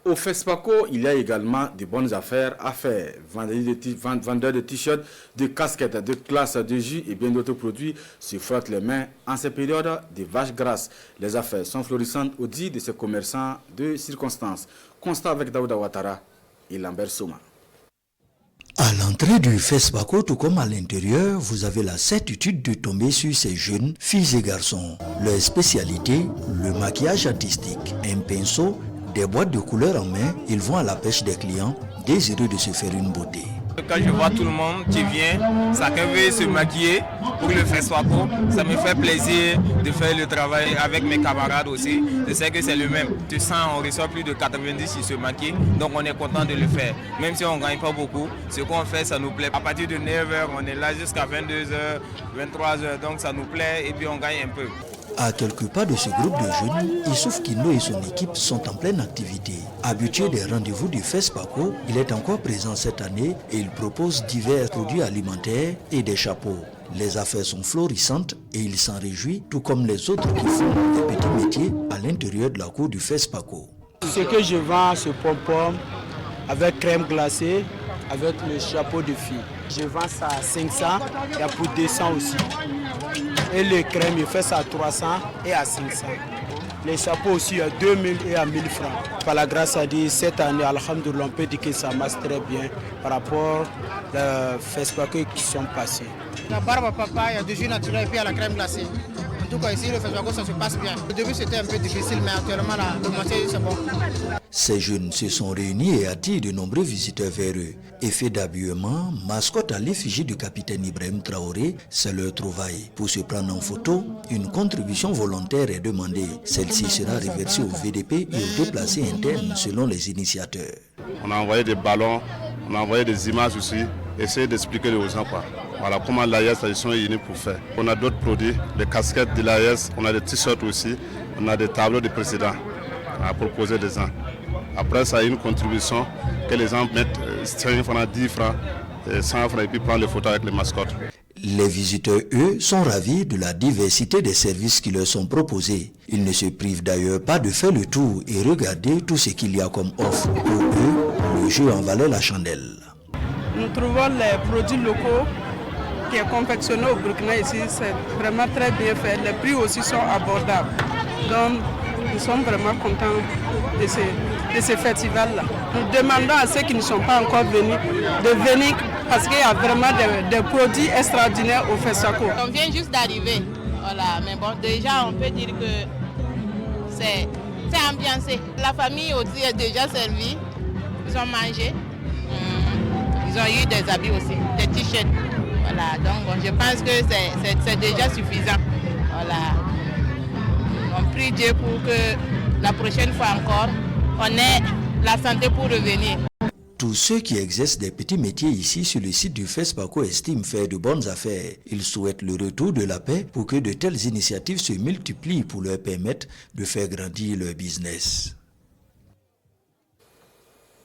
Au FESPACO, il y a également de bonnes affaires à faire. Vendeurs de t-shirts, de casquettes, de glaces, de jus et bien d'autres produits se frottent les mains en ces périodes de vaches grasses. Les affaires sont florissantes au dit de ces commerçants de circonstances. Constat avec Daouda Ouattara et Lambert Soma. À l'entrée du FESPACO, tout comme à l'intérieur, vous avez la certitude de tomber sur ces jeunes filles et garçons. Leur spécialité, le maquillage artistique. Un pinceau, des boîtes de couleurs en main, ils vont à la pêche des clients, désireux de se faire une beauté. Quand je vois tout le monde qui vient, chacun veut se maquiller pour le FESPACO. Ça me fait plaisir de faire le travail avec mes camarades aussi. Je sais que c'est le même. Tu sens, on reçoit plus de 90 qui se maquillent, donc on est content de le faire. Même si on ne gagne pas beaucoup, ce qu'on fait, ça nous plaît. À partir de 9h, on est là jusqu'à 22h, 23h, donc ça nous plaît et puis on gagne un peu. À quelques pas de ce groupe de jeunes, Issouf Kino et son équipe sont en pleine activité. Habitué des rendez-vous du FESPACO, il est encore présent cette année et il propose divers produits alimentaires et des chapeaux. Les affaires sont florissantes et il s'en réjouit, tout comme les autres qui font des petits métiers à l'intérieur de la cour du FESPACO. Ce que je vends, c'est pom-pom avec crème glacée, avec le chapeau de fille. Je vends ça à 500 et à pour 200 aussi. Et les crèmes, je fais ça à 300 et à 500. Les chapeaux aussi à 2000 et à 1000 francs. Par la grâce à Dieu, cette année, alhamdoulilah, on peut dire que ça marche très bien par rapport aux FESPACO qui sont passés. La barbe à papa, il y a du jus naturel et puis il y a la crème glacée. En tout cas, ici, le FESPACO, ça se passe bien. Au début, c'était un peu difficile, mais actuellement, là, le moitié, c'est bon. Ces jeunes se sont réunis et attirent de nombreux visiteurs vers eux. Effet d'habillement, mascotte à l'effigie du capitaine Ibrahim Traoré, c'est leur trouvaille. Pour se prendre en photo, une contribution volontaire est demandée. Celle-ci sera reversée au VDP et aux déplacés internes selon les initiateurs. On a envoyé des ballons, on a envoyé des images aussi, essayer d'expliquer aux gens quoi. Voilà comment l'AES, ils sont unis pour faire. On a d'autres produits, des casquettes de l'AES, on a des t-shirts aussi, on a des tableaux de présidents à proposer des gens. Après, ça a une contribution que les gens mettent 5 francs, 10 francs, 100 francs et puis prennent les photos avec les mascottes. Les visiteurs, eux, sont ravis de la diversité des services qui leur sont proposés. Ils ne se privent d'ailleurs pas de faire le tour et regarder tout ce qu'il y a comme offre. Pour eux, le jeu en valait la chandelle. Nous trouvons les produits locaux qui est confectionné au Burkina ici, c'est vraiment très bien fait. Les prix aussi sont abordables. Donc, nous sommes vraiment contents de ce festival-là. Nous demandons à ceux qui ne sont pas encore venus de venir parce qu'il y a vraiment des produits extraordinaires au FESPACO. On vient juste d'arriver, voilà. Mais bon, déjà on peut dire que c'est ambiancé. La famille aussi est déjà servie, ils ont mangé, ils ont eu des habits aussi, des t-shirts. Voilà, donc bon, je pense que c'est déjà suffisant. Voilà. On prie Dieu pour que la prochaine fois encore, on ait la santé pour revenir. Tous ceux qui exercent des petits métiers ici sur le site du FESPACO estiment faire de bonnes affaires. Ils souhaitent le retour de la paix pour que de telles initiatives se multiplient pour leur permettre de faire grandir leur business.